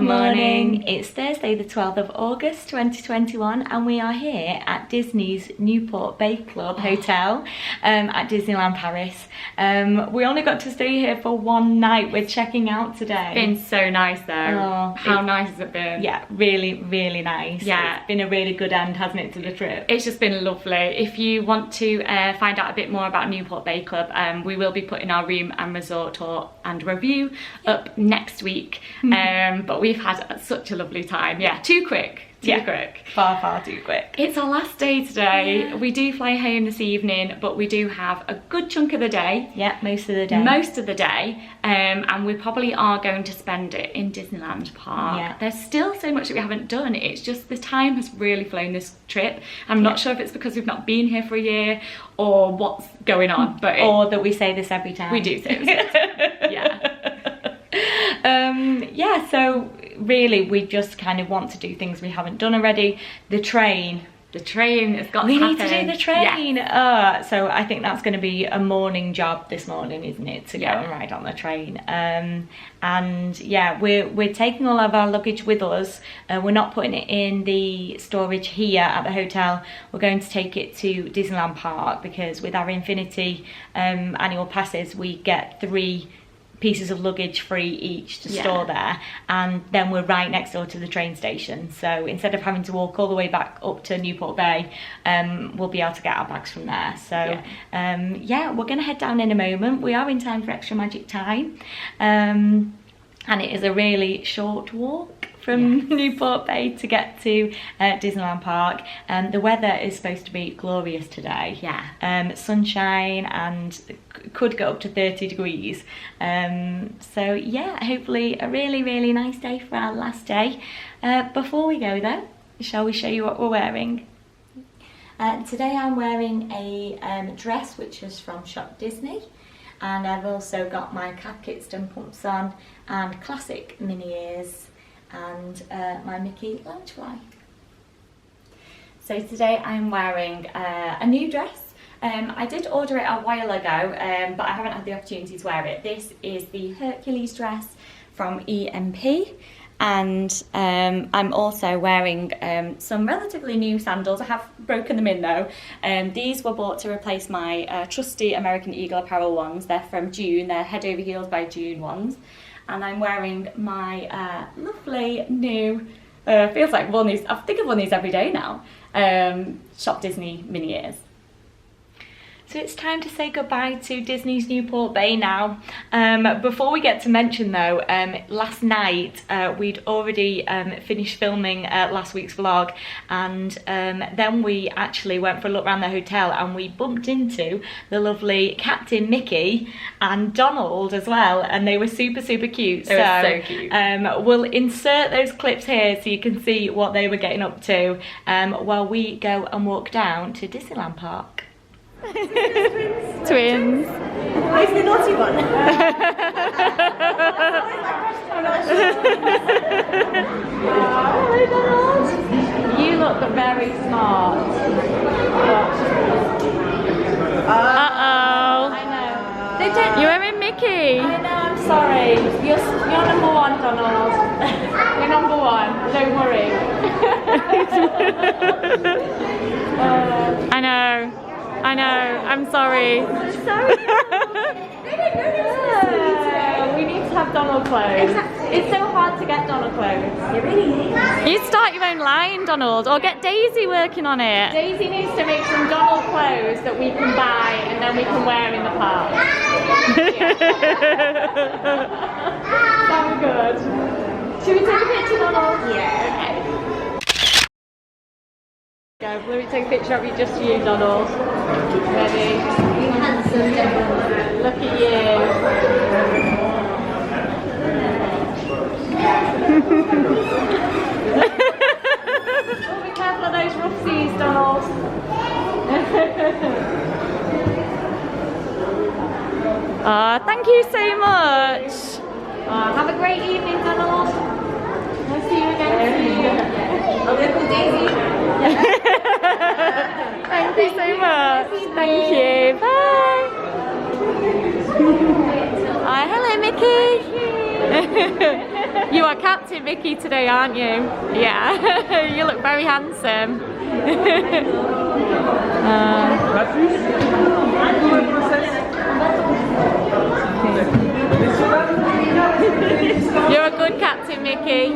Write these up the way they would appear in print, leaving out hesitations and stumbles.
Good morning. It's Thursday the 12th of August 2021 and we are here at Disney's Newport Bay Club Hotel at Disneyland Paris. We only got to stay here for one night. We're checking out today. It's been so nice though. Oh, how nice has it been? Yeah, really, really nice. Yeah. It's been a really good end, hasn't it, to the trip? It's just been lovely. If you want to find out a bit more about Newport Bay Club, we will be putting our room and resort tour and review up next week. But we've had such a lovely time. Yeah, too quick. Too quick. Far too quick. It's our last day today. Yeah. We do fly home this evening, but we do have a good chunk of the day. Yeah, most of the day. Most of the day. And we probably are going to spend it in Disneyland Park. Yeah. There's still so much that we haven't done. It's just the time has really flown this trip. I'm not sure if it's because we've not been here for a year or what's going on. But or that we say this every time. We do say this. Yeah. Yeah, so really we just kind of want to do things we haven't done already. The train has got to happen. We need to do the train. Yeah. So I think that's going to be a morning job this morning, isn't it, to go and ride on the train. And yeah, we're taking all of our luggage with us. We're not putting it in the storage here at the hotel. We're going to take it to Disneyland Park because with our Infinity annual passes we get 3 pieces of luggage free each to store there, and then we're right next door to the train station, so instead of having to walk all the way back up to Newport Bay, we'll be able to get our bags from there. So yeah, we're gonna head down in a moment. We are in time for Extra Magic time, and it is a really short walk from Newport Bay to get to Disneyland Park. The weather is supposed to be glorious today. Sunshine and could go up to 30 degrees. So yeah, hopefully a really nice day for our last day. Before we go though, shall we show you what we're wearing? Today I'm wearing a dress which is from Shop Disney, and I've also got my Cap Kidston pumps on and classic mini ears and my Mickey Loungefly. So today I'm wearing a new dress. I did order it a while ago, but I haven't had the opportunity to wear it. This is the Hercules dress from EMP, and I'm also wearing some relatively new sandals. I have broken them in though. These were bought to replace my trusty American Eagle apparel ones. They're from June, they're head over heels by June ones. And I'm wearing my lovely new, feels like one of these, I think of one of these every day now, Shop Disney mini ears. So it's time to say goodbye to Disney's Newport Bay now. Before we get to mention though, last night we'd already finished filming last week's vlog, and then we actually went for a look around the hotel and we bumped into the lovely Captain Mickey and Donald as well, and they were super cute. They were so cute. We'll insert those clips here so you can see what they were getting up to while we go and walk down to Disneyland Park. Twins. Where's the naughty one? Hello, Donald. You look very smart. Uh-oh. I know. They did. You're wearing Mickey. I know, I'm sorry. You're number one, Donald. You're number one. Don't worry. I know, I'm sorry. Sorry. We need to have Donald clothes. Exactly. It's so hard to get Donald clothes. It really is. You start your own line, Donald, or get Daisy working on it. Daisy needs to make some Donald clothes that we can buy and then we can wear in the park. Sounds good. Should we take a picture, Donald? Yeah. Okay. Go, let me take a picture of you, just you, Donald. Ready? You handsome, Donald. Look at you. Oh, be careful of those rough seas, Donald. Thank you so much. Have a great evening, Donald. We'll see you again soon. A little Daisy. Thank you so much. Thank you. Bye. Hello, Mickey. You are Captain Mickey today, aren't you? Yeah, you look very handsome. You're a good Captain Mickey.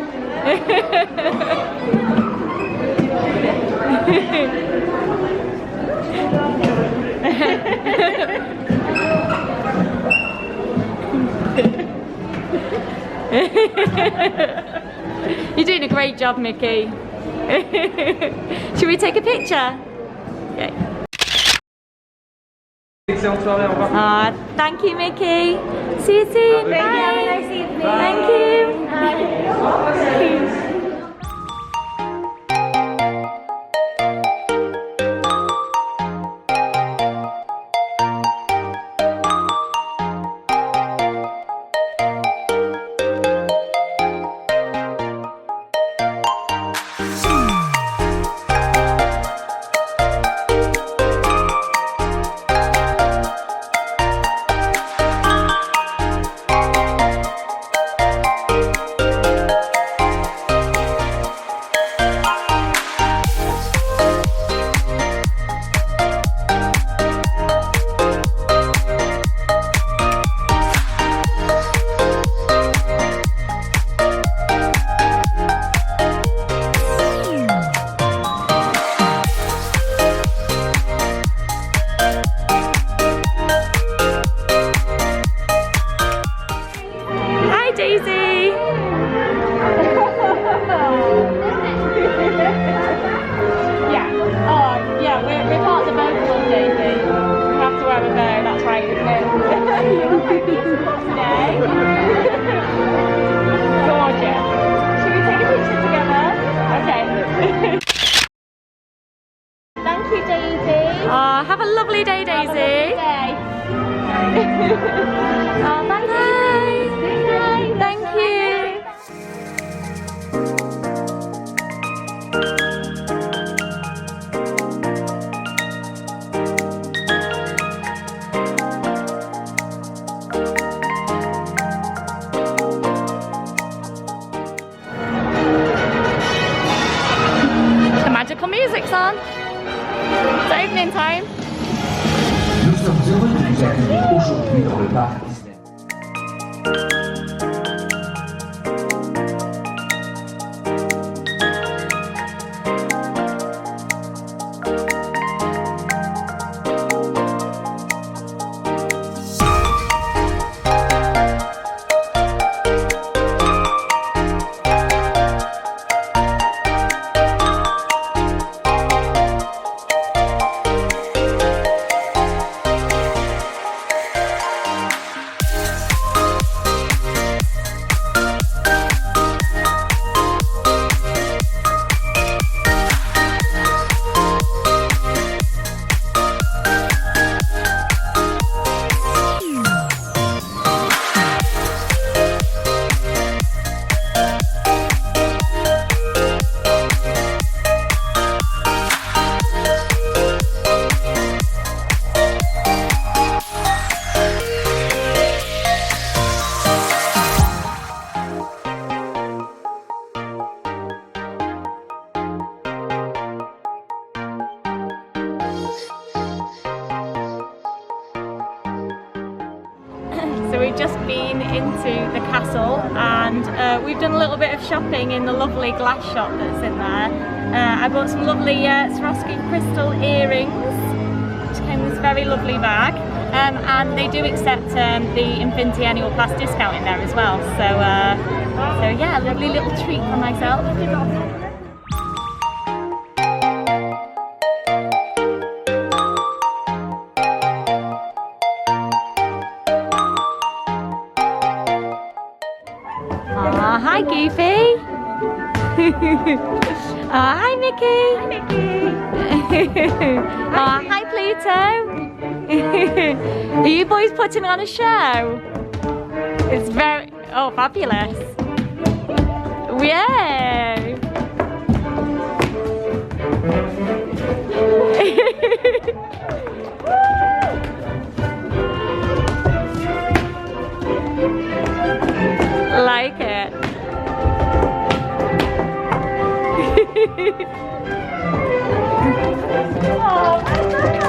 You're doing a great job, Mickey. Should we take a picture? Okay. Thank you, Mickey. See you soon. Bye. Have a nice evening. Thank you. Have a lovely day, Daisy. Oh, thank you. Thank you. The magical music's on. It's opening time. Nous sommes heureux de vous accueillir aujourd'hui dans le parc Disney. So we've just been into the castle and we've done a little bit of shopping in the lovely glass shop that's in there. I bought some lovely Swarovski crystal earrings, which came in this very lovely bag, and they do accept the Infinity Annual Pass discount in there as well. So yeah, lovely little treat for myself. Hi Goofy! Hi Mickey! Hi Mickey! Hi Pluto! Are you boys putting on a show? It's very... oh, fabulous! Yeah! Like it.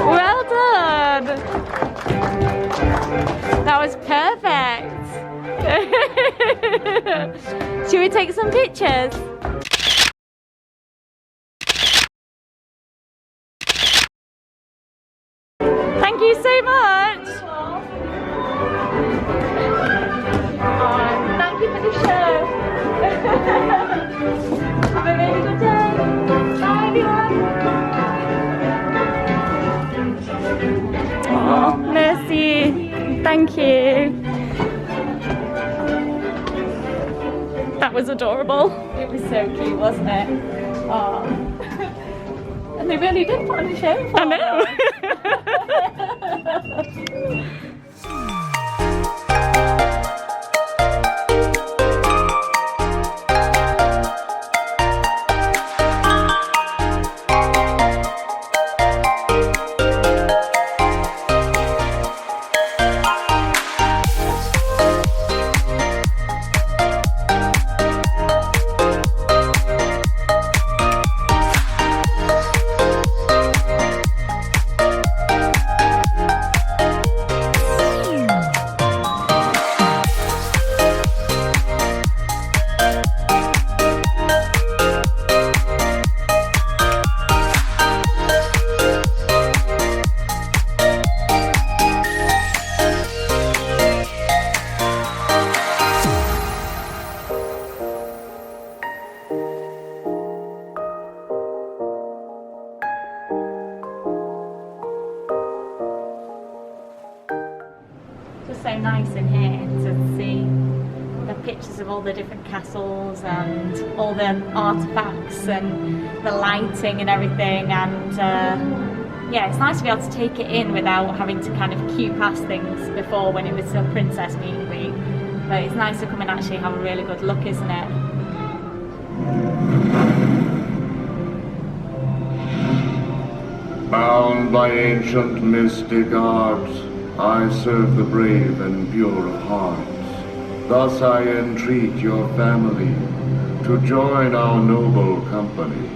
Well done. That was perfect. Should we take some pictures? Thank you so much. Thank you for the show. Have a really good day. Bye everyone. Oh, merci. Thank you. That was adorable. It was so cute, wasn't it? Oh. And they really did put on a show for I know. Just so nice in here to see the pictures of all the different castles and all the artifacts and the lighting and everything, and yeah, it's nice to be able to take it in without having to kind of queue past things before when it was a princess meet and greet. But it's nice to come and actually have a really good look, isn't it? Bound by ancient mystic arts, I serve the brave and pure of hearts. Thus I entreat your family to join our noble company.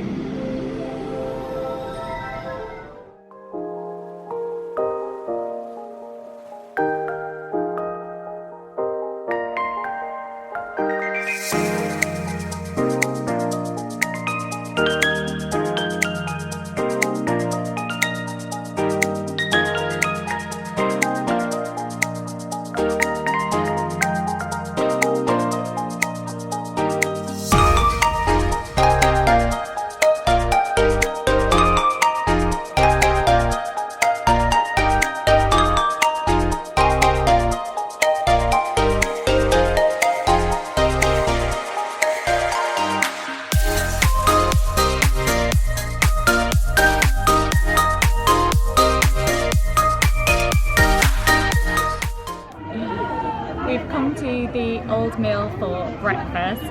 We've come to the Old Mill for breakfast.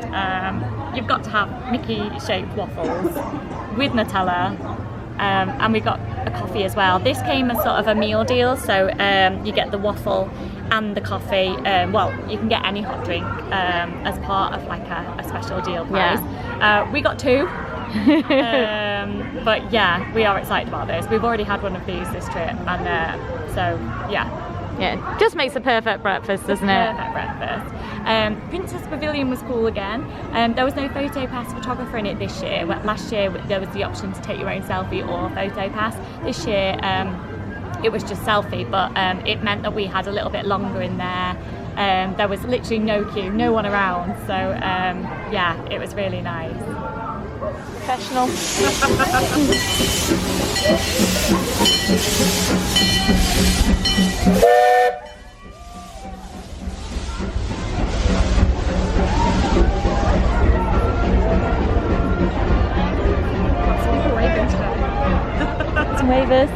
You've got to have Mickey-shaped waffles with Nutella, and we've got a coffee as well. This came as sort of a meal deal, so you get the waffle and the coffee. Well, you can get any hot drink as part of like a special deal price. Yeah. We got two. But yeah, we are excited about this. We've already had one of these this trip, and so yeah. Yeah, just makes a perfect breakfast, doesn't it? Perfect breakfast. Princess Pavilion was cool again. There was no photo pass photographer in it this year. Last year there was the option to take your own selfie or photo pass. This year it was just selfie, but it meant that we had a little bit longer in there. There was literally no queue, no one around, so yeah, it was really nice. Professional. Some wavers.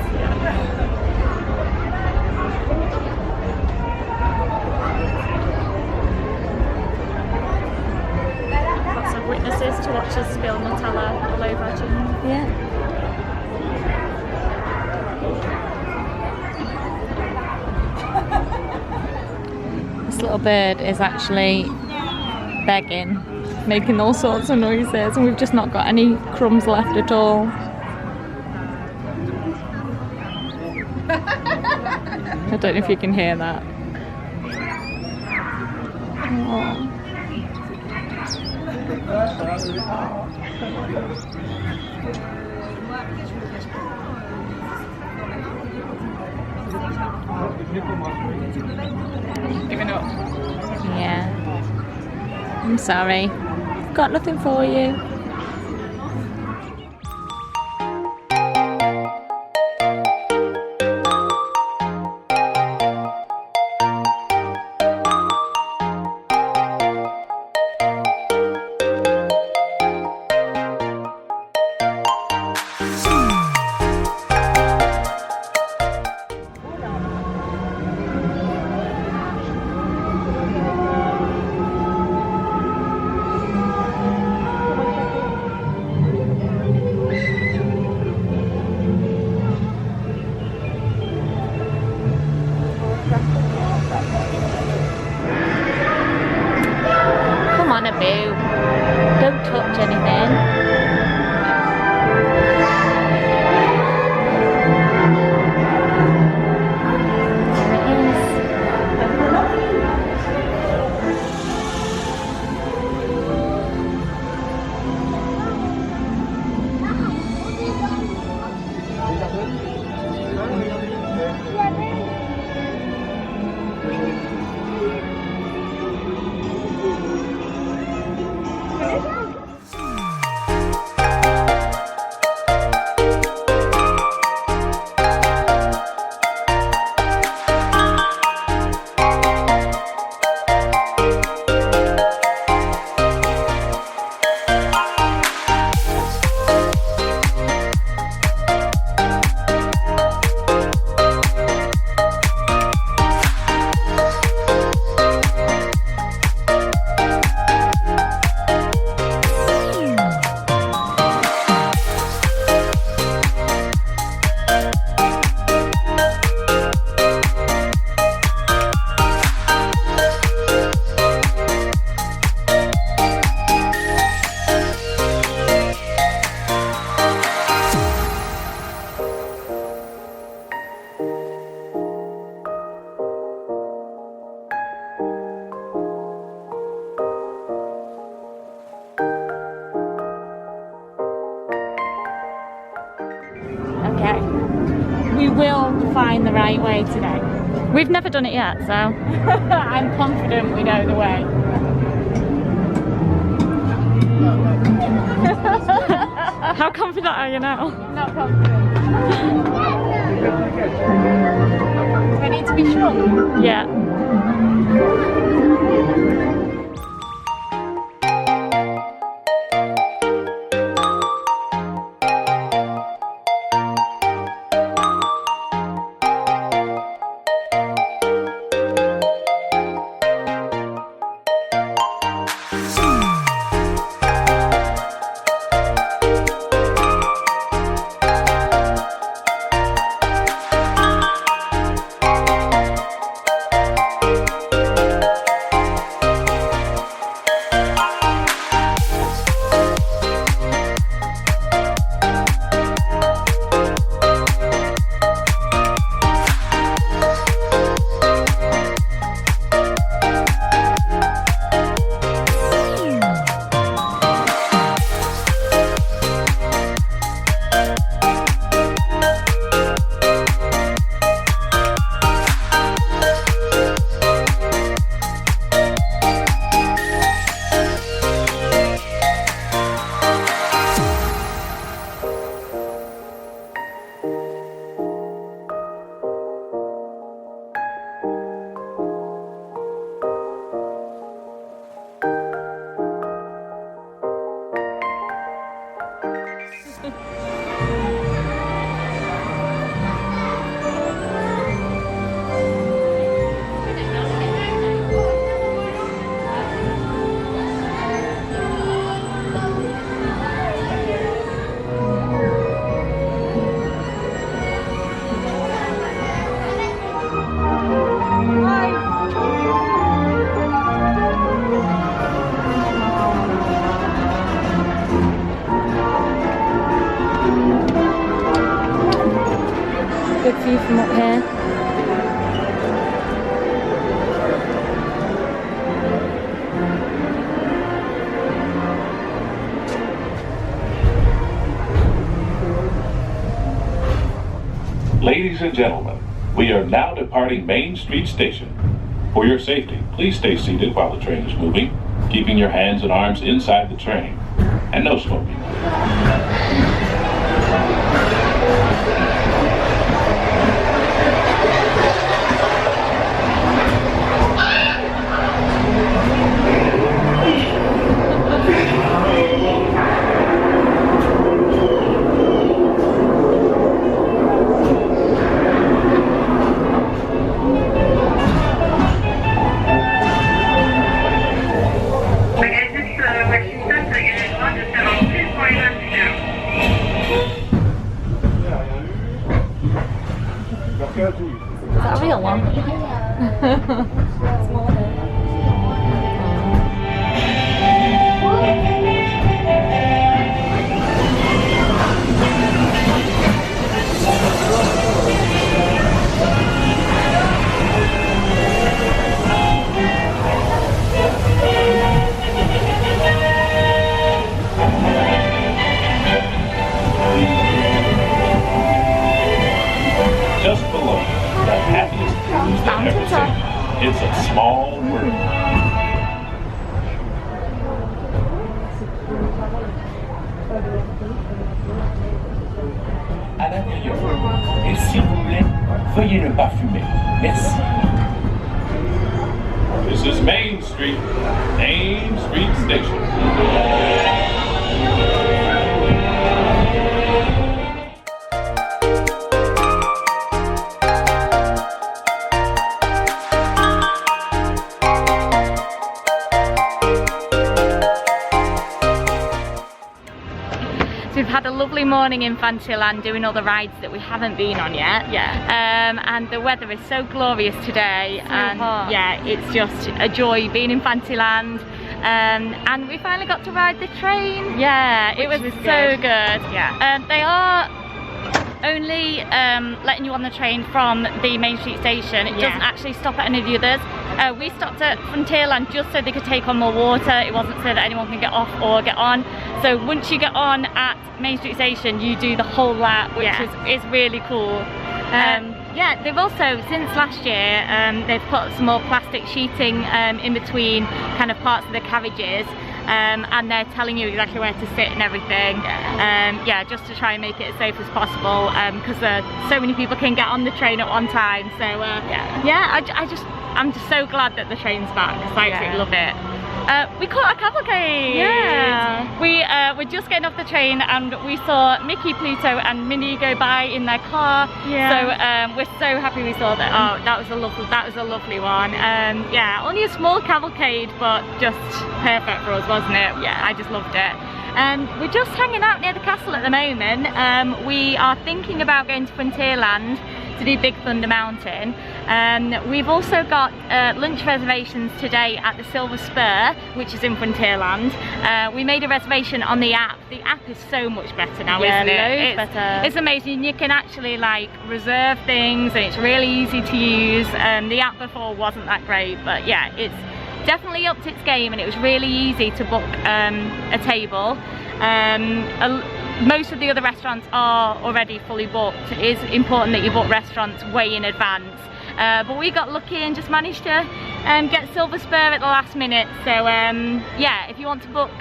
Lots of witnesses to watch us spill Nutella all over our jeans. Yeah. This little bird is actually begging making all sorts of noises, and we've just not got any crumbs left at all. I don't know if you can hear that. Oh. Giving up. Yeah. I'm sorry. Got nothing for you. Come on, Abu. Don't touch anything. Okay. We will find the right way today. We've never done it yet, so. I'm confident we know the way. How confident are you now? Not confident. Do I need to be sure? Yeah. good view from up here. Ladies and gentlemen, we are now departing Main Street Station. For your safety, please stay seated while the train is moving, keeping your hands and arms inside the train, and no smoking. Is that a real one? Just below, the happiest cruise you've ever seen. It's a small world. À l'intérieur. Et s'il vous plaît, veuillez ne pas fumer. Merci. This is Main Street Station. So we've had a lovely morning in Fantasyland doing all the rides that we haven't been on yet. Yeah. And the weather is so glorious today. So and hot. yeah, it's just a joy being in Fantasyland. And we finally got to ride the train. Yeah, It was which so good. Yeah. They are only letting you on the train from the Main Street station. It Yeah. doesn't actually stop at any of the others. We stopped at Frontierland just so they could take on more water. It wasn't so that anyone can get off or get on. So once you get on at Main Street station, you do the whole lap, which is really cool. Yeah, they've also, since last year, they've put some more plastic sheeting in between kind of parts of the carriages. And they're telling you exactly where to sit and everything. Yeah, just to try and make it as safe as possible, because so many people can get on the train at one time. So yeah, I'm just so glad that the train's back, because I absolutely love it. We caught a cavalcade. Yeah. We were just getting off the train and we saw Mickey, Pluto and Minnie go by in their car. Yeah. So we're so happy we saw that. Oh, that was a lovely one. Yeah, only a small cavalcade, but just perfect for us, wasn't it? Yeah, I just loved it. We're just hanging out near the castle at the moment. We are thinking about going to Frontierland to do Big Thunder Mountain. We've also got lunch reservations today at the Silver Spur, which is in Frontierland. We made a reservation on the app. The app is so much better now, isn't it? Loads better. It's amazing. You can actually like reserve things and it's really easy to use. The app before wasn't that great, but yeah, it's definitely upped its game and it was really easy to book a table. Most of the other restaurants are already fully booked. It is important that you book restaurants way in advance. But we got lucky and just managed to get Silver Spur at the last minute. So yeah, if you want to book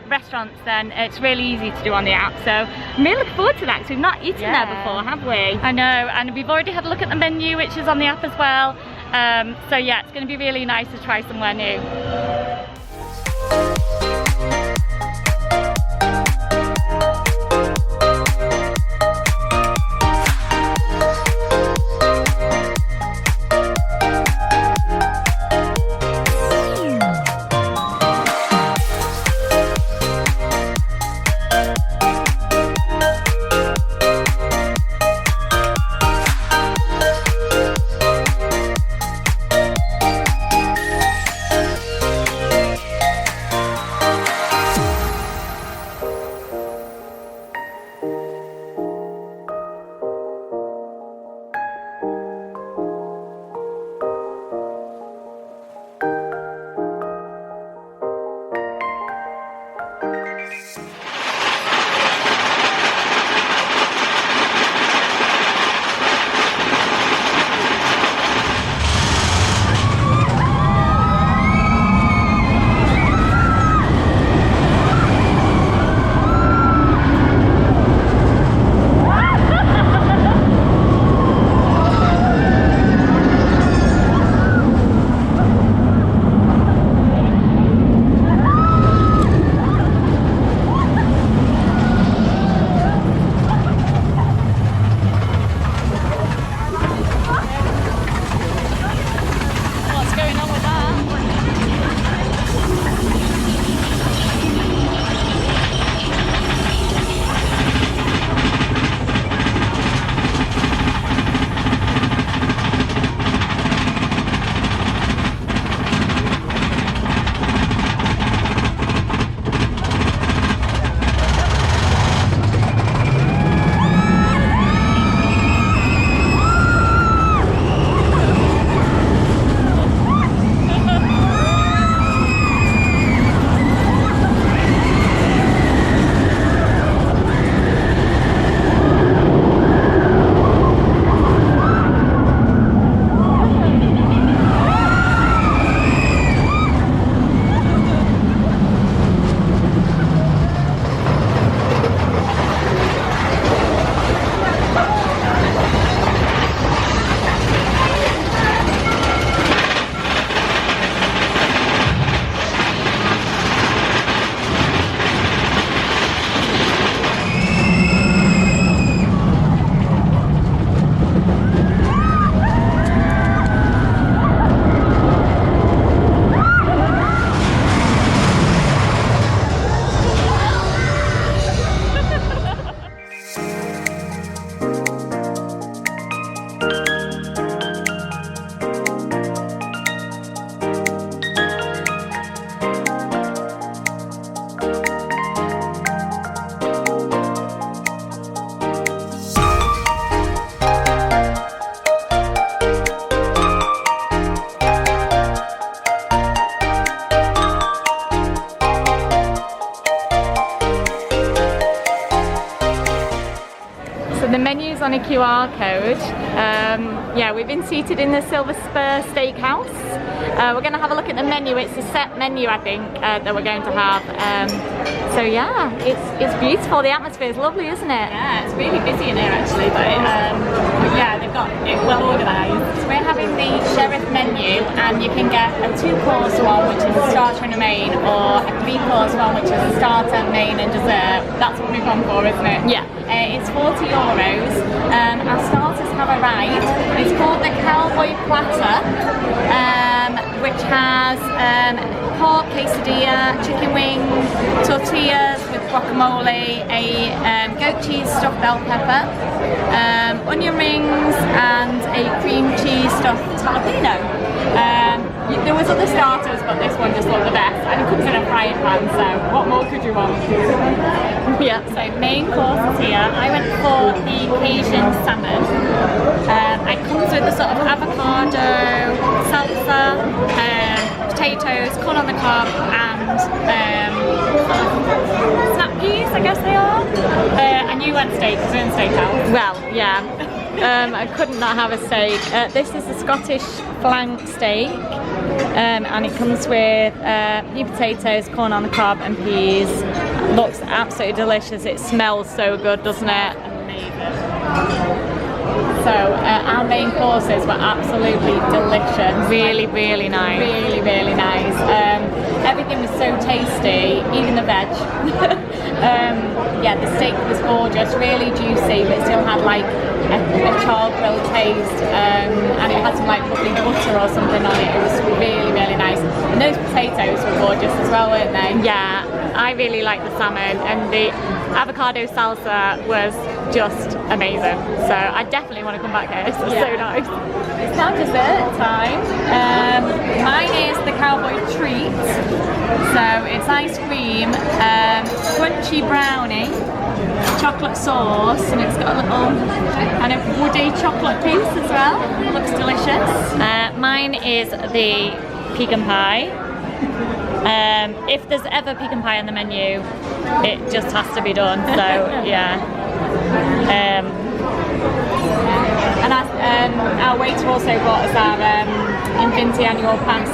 restaurants, then it's really easy to do on the app. So I'm really looking forward to that because we've not eaten there before, have we? I know, and we've already had a look at the menu, which is on the app as well. So yeah, it's going to be really nice to try somewhere new. The menu's on a QR code. Yeah, we've been seated in the Silver Spur Steakhouse. We're going to have a look at the menu. It's a set menu, I think, that we're going to have. So yeah, it's beautiful. The atmosphere is lovely, isn't it? Yeah, it's really busy in here actually, but yeah, they've got it well organised. So we're having the Sheriff menu, and you can get a 2-course one, which is a starter and a main, or a 3-course one, which is a starter, main and dessert. That's what we've gone for, isn't it? Yeah. It's €40. Our starters have a ride. It's called the Cowboy Platter, which has pork quesadilla, chicken wings, tortillas with guacamole, a goat cheese stuffed bell pepper, onion rings, and a cream cheese stuffed jalapeno. There was other starters, but this one just looked the best, and it comes in a frying pan, so what more could you want? Yeah, so main course is here. I went for the Cajun salmon. It comes with the sort of avocado, salsa, potatoes, corn on the cob, and snap peas, I guess they are. And you went steak, because we're in Steakhouse. Well, yeah. I couldn't not have a steak. This is a Scottish flank steak, and it comes with new potatoes, corn on the cob, and peas. Looks absolutely delicious. It smells so good, doesn't it? Amazing. So our main courses were absolutely delicious. Really, really nice. Really, really nice. Everything was so tasty, even the veg. Yeah, the steak was gorgeous, really juicy, but it still had like a char grill taste, and it had some like lovely butter or something on it. It was really, really nice. And those potatoes were gorgeous as well, weren't they? Yeah, I really liked the salmon, and the avocado salsa was just amazing. So I definitely want to come back here. It's so nice. It's now dessert time. Mine is the cowboy treat. So it's ice cream, crunchy brownie, chocolate sauce, and it's got a little kind of woody chocolate piece as well. It looks delicious. Mine is the pecan pie. If there's ever pecan pie on the menu, it just has to be done. So yeah. And our waiter also brought us our Infinity annual pass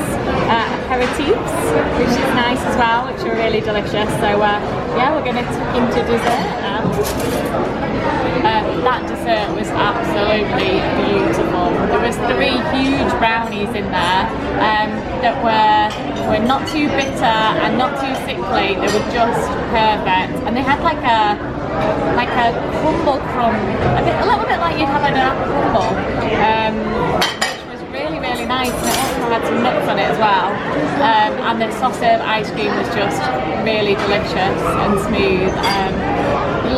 aperitifs, which is nice as well, which are really delicious. So yeah, we're going to tuck into dessert now. That dessert was absolutely beautiful. There was 3 huge brownies in there that were not too bitter and not too sickly. They were just perfect, and they had like a crumble crumb, a little bit like you'd have an apple crumble, which was really, really nice, and it also had some nuts on it as well. And the soft serve ice cream was just really delicious and smooth.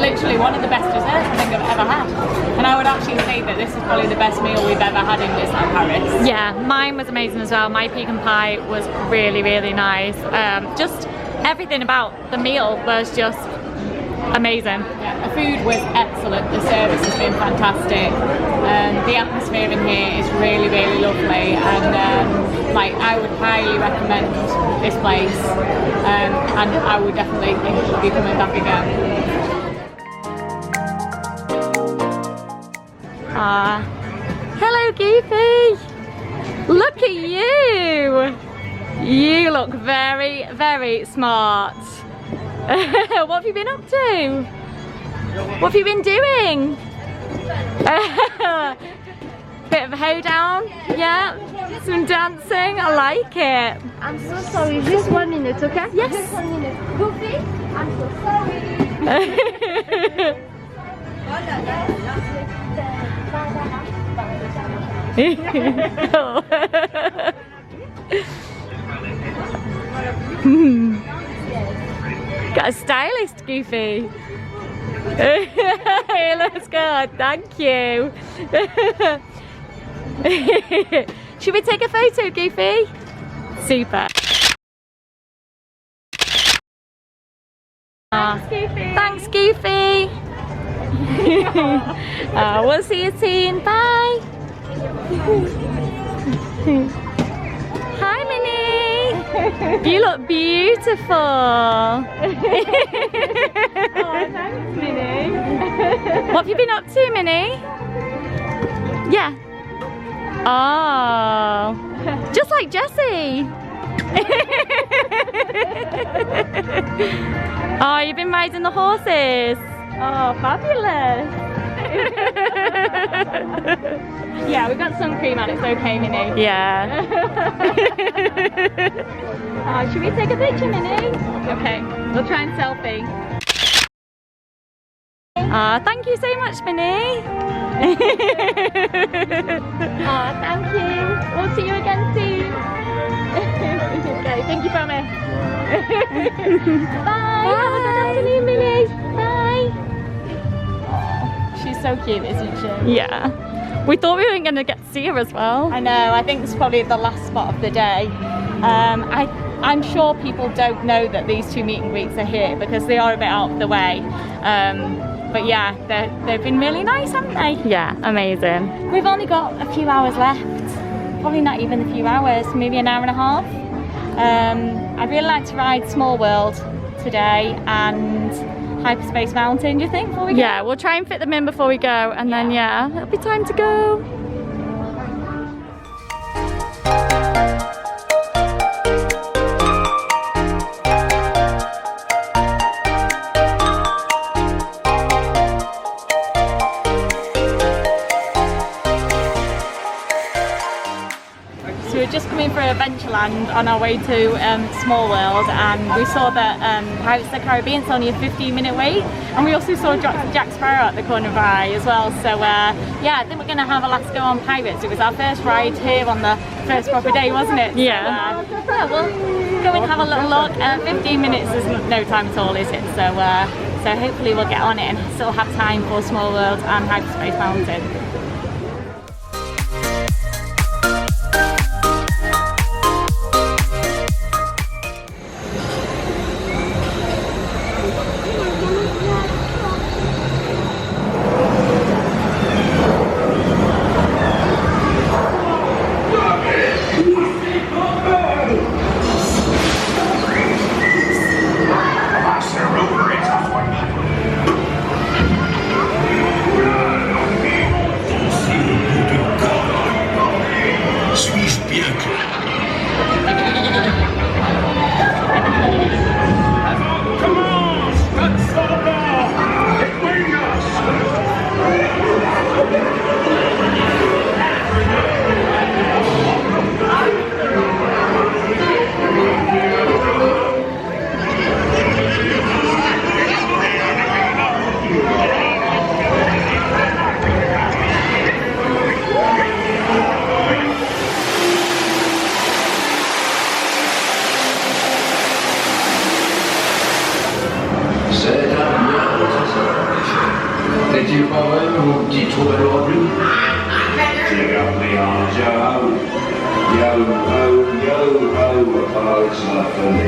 Literally one of the best desserts I think I've ever had. And I would actually say that this is probably the best meal we've ever had in Disneyland Paris. Yeah, mine was amazing as well. My pecan pie was really, really nice. Just everything about the meal was just amazing. Yeah, the food was excellent. The service has been fantastic. The atmosphere in here is really, really lovely, and like I would highly recommend this place, and I would definitely think we'll be coming back again. Hello Goofy! Look at you! You look very, very smart. What have you been up to? What have you been doing? Bit of a hoedown, yeah? Some dancing, I like it. I'm so sorry, just 1 minute, okay? Yes. Just 1 minute. Goofy, I'm so sorry. Got a stylist, Goofy. It looks good, thank you. Should we take a photo, Goofy? Super. Thanks, Goofy. Thanks, Goofy. We'll see you soon. Bye. Hi, Minnie. You look beautiful. Oh, thanks, Minnie. What What have you been up to, Minnie? Yeah. Oh, just like Jessie. Oh, you've been riding the horses. Oh, fabulous. Yeah, we've got sun cream on, it's okay, Minnie. Yeah. Should we take a picture, Minnie? Okay, we'll try and selfie. Thank you so much, Minnie. Thank you. We'll see you again soon. Okay, thank you, promise. Bye. Have a good afternoon, Minnie. Bye. She's so cute, isn't she? Yeah. We thought we weren't going to get to see her as well. I know, I think it's probably the last spot of the day. I'm sure people don't know that these two meet and greets are here because they are a bit out of the way. But yeah, they've been really nice, haven't they? Yeah, amazing. We've only got a few hours left. Probably not even a few hours, maybe an hour and a half. I'd really like to ride Small World today and Hyperspace Mountain, do you think, before we go? Yeah, we'll try and fit them in before we go, and then yeah, it'll be time to go. Just coming through Adventureland on our way to Small World, and we saw that Pirates of the Caribbean's only a 15-minute wait, and we also saw Jack Sparrow at the corner of our eye as well. So yeah, I think we're going to have a last go on Pirates. It was our first ride here on the first proper day, wasn't it? Yeah. So, yeah, we'll go and have a little look. 15 minutes is no time at all, is it? So so hopefully we'll get on it and still have time for Small World and Hyperspace Mountain. N'es-tu pas vrai, mon petit troubadour bleu? Check out the arms, yo-ho. Yo-ho, yo-ho, oh, it's not for me.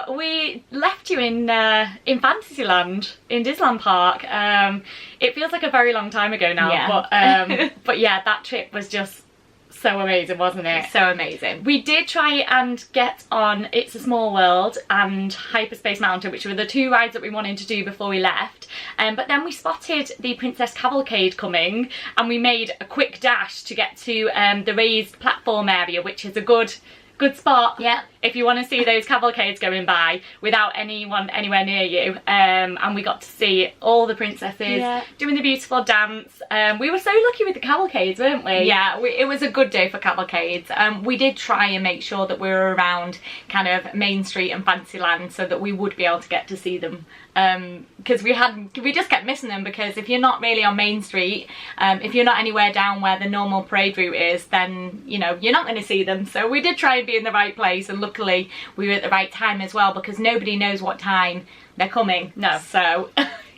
We left you in Fantasyland in Disneyland Park. It feels like a very long time ago now, yeah. But yeah, that trip was just so amazing, wasn't it? So amazing. We did try and get on It's a Small World and Hyperspace Mountain, which were the two rides that we wanted to do before we left. But then we spotted the Princess Cavalcade coming, and we made a quick dash to get to the raised platform area, which is a good spot, yeah, if you want to see those cavalcades going by without anyone anywhere near you. And we got to see all the princesses doing the beautiful dance. We were so lucky with the cavalcades, weren't we? Yeah, it was a good day for cavalcades. We did try and make sure that we were around kind of Main Street and Fantasyland so that we would be able to get to see them. Because we just kept missing them, because if you're not really on Main Street, if you're not anywhere down where the normal parade route is, then you know you're not going to see them. So we did try and be in the right place, and luckily we were at the right time as well, because nobody knows what time they're coming. No. So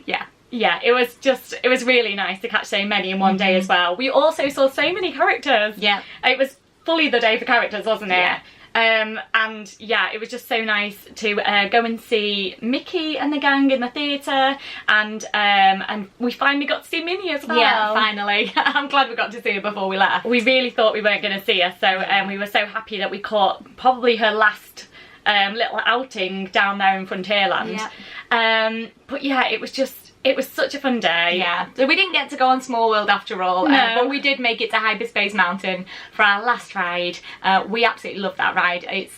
yeah, yeah, it was really nice to catch so many in one day as well. We also saw so many characters. Yeah. It was fully the day for characters, wasn't it? Yeah. And yeah, it was just so nice to go and see Mickey and the gang in the theatre, and we finally got to see Minnie as well. Yeah, finally. I'm glad we got to see her before we left. We really thought we weren't going to see her, so we were so happy that we caught probably her last little outing down there in Frontierland. Yeah. But yeah, it was such a fun day. Yeah, so we didn't get to go on Small World after all, No. but we did make it to Hyperspace Mountain for our last ride. We absolutely love that ride.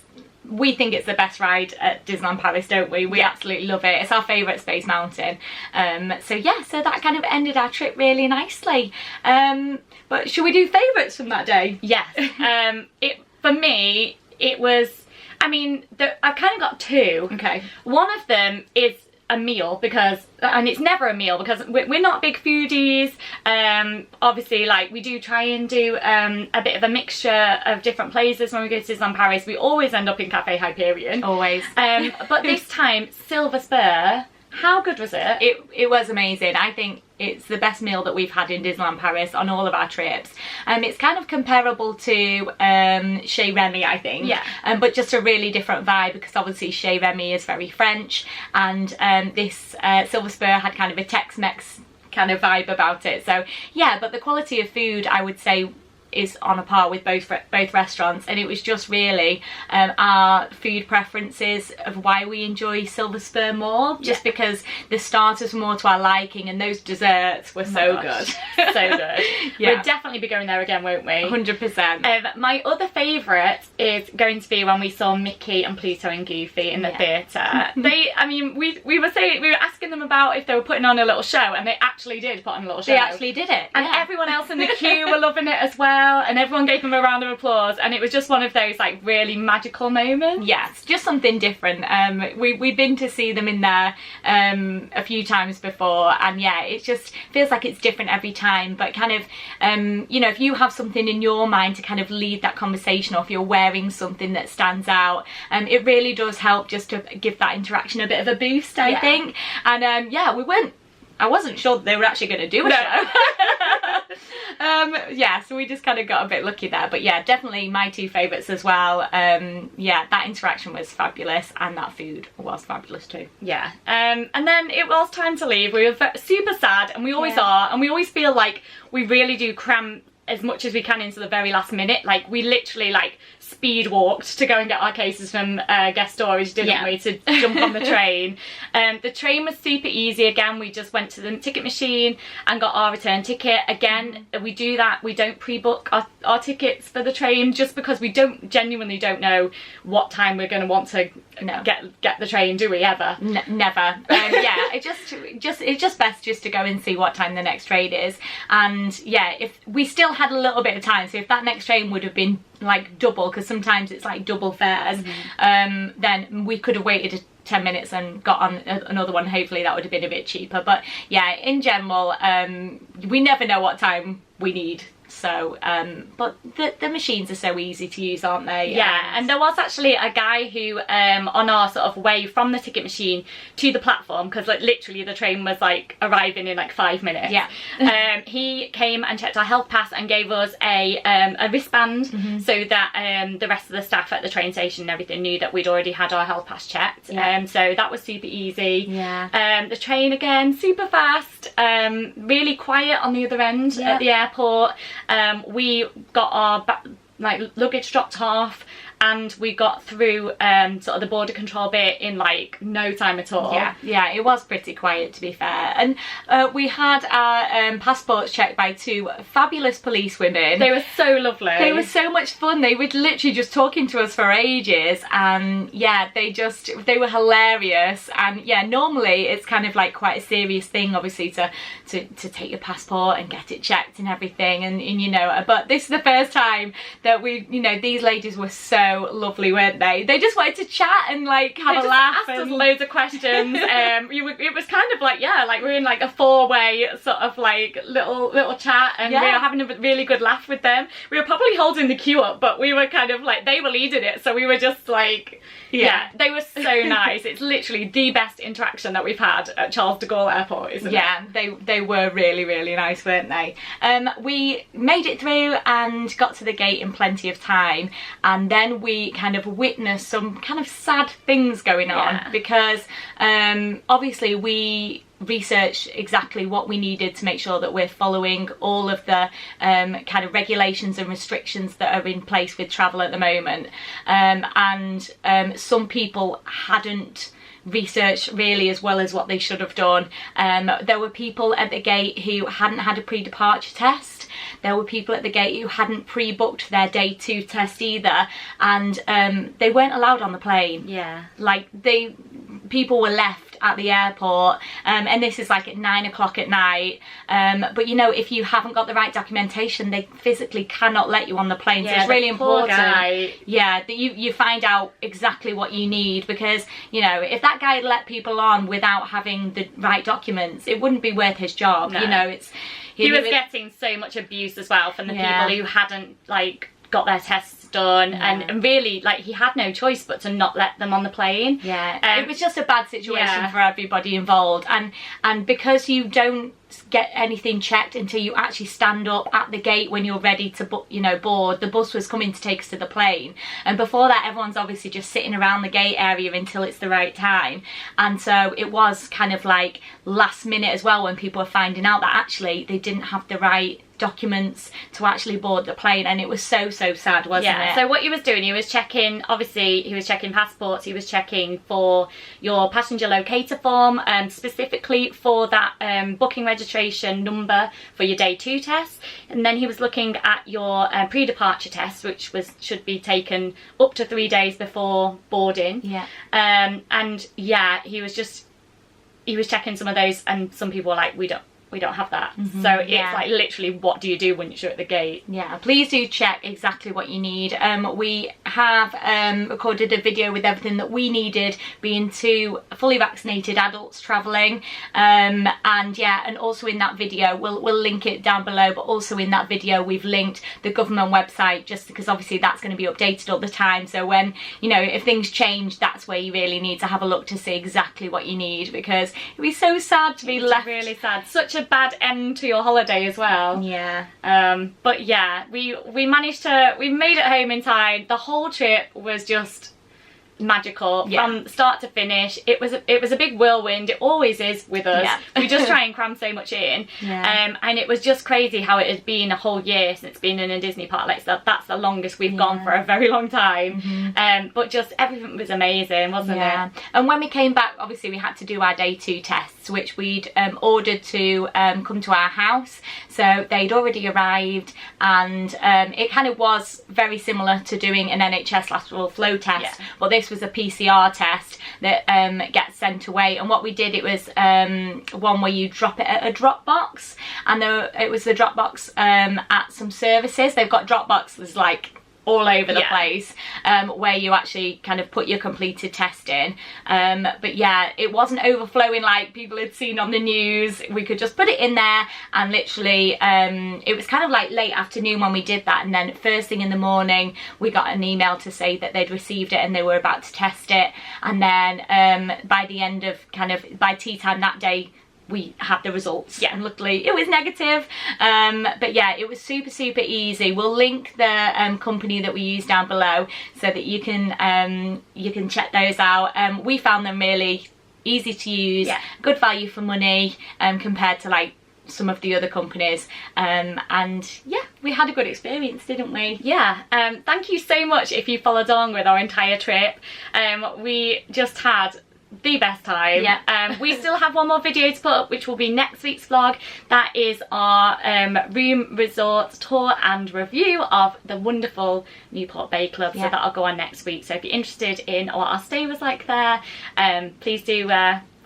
We think it's the best ride at Disneyland Paris, don't we? We absolutely love it. It's our favourite Space Mountain. So yeah, so that kind of ended our trip really nicely. But should we do favourites from that day? Yes. For me, it was, I mean, I've kind of got two. Okay. One of them is a meal, and it's never a meal because we're not big foodies. Obviously, like, we do try and do a bit of a mixture of different places when we go to Disneyland Paris. We always end up in Cafe Hyperion. Always. But this time, Silver Spur, how good was it? It was amazing. I think it's the best meal that we've had in Disneyland Paris on all of our trips. It's kind of comparable to Chez Remy, I think. Yeah. But just a really different vibe, because obviously Chez Remy is very French, and this Silver Spur had kind of a Tex-Mex kind of vibe about it. So yeah, but the quality of food, I would say, is on a par with both restaurants, and it was just really our food preferences of why we enjoy Silver Spur more, just because the starters were more to our liking, and those desserts were so good. So good. Yeah. We'll definitely be going there again, won't we? 100%. My other favourite is going to be when we saw Mickey and Pluto and Goofy in the theatre. I mean, we were asking them about if they were putting on a little show, and they actually did put on a little show. They actually did it, and everyone else in the queue were loving it as well. And everyone gave them a round of applause, and it was just one of those like really magical moments. Yes, just something different. We've been to see them in there a few times before, and yeah, it just feels like it's different every time. But kind of, you know, if you have something in your mind to kind of lead that conversation, or if you're wearing something that stands out, it really does help just to give that interaction a bit of a boost, I think. And yeah, I wasn't sure that they were actually going to do a show. Yeah, so we just kind of got a bit lucky there. But yeah, definitely my two favourites as well. Yeah, that interaction was fabulous, and that food was fabulous too. Yeah. And then it was time to leave. We were super sad, and we always are, and we always feel like we really do cram as much as we can into the very last minute. Like, we literally like speed walked to go and get our cases from guest storage, didn't we, to jump on the train. The train was super easy. Again, we just went to the ticket machine and got our return ticket. Again, we do that, we don't pre-book our tickets for the train, just because we genuinely don't know what time we're going to want to get the train, do we ever? Never. Yeah, it's just best just to go and see what time the next train is. And yeah, if we still had a little bit of time, so if that next train would have been like double, because sometimes it's like double fares, then we could have waited 10 minutes and got on another one. Hopefully that would have been a bit cheaper. But yeah, in general, we never know what time we need. So, but the machines are so easy to use, aren't they? Yeah, and there was actually a guy who, on our sort of way from the ticket machine to the platform, because like literally the train was like arriving in like 5 minutes. Yeah. He came and checked our health pass and gave us a wristband, so that the rest of the staff at the train station and everything knew that we'd already had our health pass checked. So that was super easy. Yeah. The train again, super fast, really quiet on the other end at the airport. We got our luggage dropped off, and we got through sort of the border control bit in like no time at all. Yeah, it was pretty quiet, to be fair. And we had our passports checked by two fabulous police women. They were so lovely. They were so much fun. They were literally just talking to us for ages, and yeah, they were hilarious. And yeah, normally it's kind of like quite a serious thing, obviously, to take your passport and get it checked and everything, and you know, but this is the first time that these ladies were so so lovely, weren't they? They just wanted to chat and like have a laugh. Asked us loads of questions. It was kind of like, yeah, like we're in like a 4-way sort of like little chat, and we were having a really good laugh with them. We were probably holding the queue up, but we were kind of like, they were leading it, so we were just like, yeah, they were so nice. It's literally the best interaction that we've had at Charles de Gaulle Airport, isn't it? Yeah, they were really, really nice, weren't they? We made it through and got to the gate in plenty of time, and then we kind of witnessed some kind of sad things going on, because obviously we researched exactly what we needed to make sure that we're following all of the kind of regulations and restrictions that are in place with travel at the moment, and some people hadn't researched really as well as what they should have done. There were people at the gate who hadn't had a pre-departure test. There were people at the gate who hadn't pre-booked their day 2 test either, and they weren't allowed on the plane. Yeah. Like people were left at the airport, and this is like at 9 o'clock at night, but you know, if you haven't got the right documentation, they physically cannot let you on the plane. So it's really important, that you find out exactly what you need, because you know, if that guy had let people on without having the right documents, it wouldn't be worth his job. You know, he was getting so much abuse as well from the people who hadn't like got their tests done, and really like he had no choice but to not let them on the plane. It was just a bad situation for everybody involved, and because you don't get anything checked until you actually stand up at the gate when you're ready to board. The bus was coming to take us to the plane, and before that everyone's obviously just sitting around the gate area until it's the right time, and so it was kind of like last minute as well when people were finding out that actually they didn't have the right documents to actually board the plane, and it was so sad, wasn't it? So what he was doing, he was checking, obviously he was checking passports, he was checking for your passenger locator form, specifically for that booking registration number for your day 2 test, and then he was looking at your pre-departure test, which should be taken up to 3 days before boarding. And yeah, he was checking some of those, and some people were like, we don't have that. So it's like literally, what do you do when you're at the gate? Please do check exactly what you need. We have recorded a video with everything that we needed, being 2 fully vaccinated adults travelling, and also in that video, we'll link it down below, but also in that video we've linked the government website, just because obviously that's going to be updated all the time, so when, you know, if things change, that's where you really need to have a look to see exactly what you need, because it'd be so sad to be left. Really sad. Such a bad end to your holiday as well. But yeah, we made it home in time. The whole trip was just magical from start to finish. It was a big whirlwind. It always is with us. We just try and cram so much in, and it was just crazy how it had been a whole year since being in a Disney park. Like that's the longest we've gone for a very long time. But just everything was amazing, wasn't it? And when we came back, obviously we had to do our day 2 tests, which we'd ordered to come to our house, so they'd already arrived, and it kind of was very similar to doing an NHS lateral flow test, but this was a PCR test that gets sent away. And what we did, it was one where you drop it at a drop box, and it was the drop box at some services. They've got drop boxes like all over the place, where you actually kind of put your completed test in, but yeah, it wasn't overflowing like people had seen on the news. We could just put it in there, and literally it was kind of like late afternoon when we did that, and then first thing in the morning we got an email to say that they'd received it and they were about to test it, and then by the end of by tea time that day we had the results, and luckily it was negative. But yeah, it was super easy. We'll link the company that we use down below so that you can check those out. We found them really easy to use, good value for money compared to like some of the other companies, and yeah, we had a good experience, didn't we? Thank you so much if you followed along with our entire trip. We just had the best time. We still have one more video to put up, which will be next week's vlog. That is our room resort tour and review of the wonderful Newport Bay Club, so that'll go on next week. So if you're interested in what our stay was like there, please do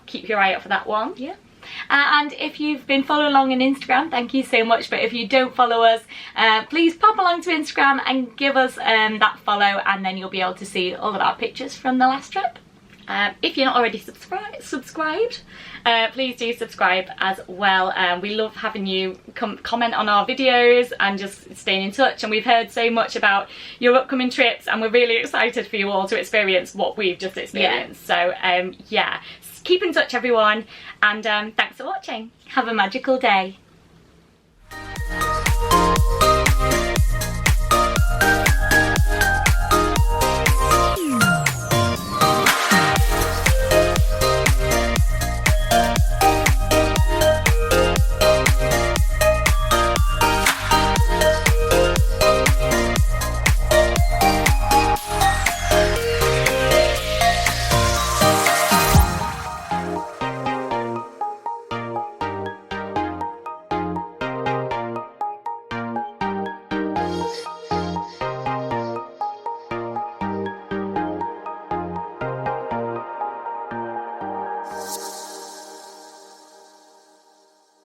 keep your eye out for that one. And if you've been following along on Instagram, thank you so much. But if you don't follow us, please pop along to Instagram and give us that follow, and then you'll be able to see all of our pictures from the last trip. If you're not already subscribed, please do subscribe as well. We love having you comment on our videos and just staying in touch, and we've heard so much about your upcoming trips, and we're really excited for you all to experience what we've just experienced. So yeah, keep in touch everyone, and thanks for watching. Have a magical day.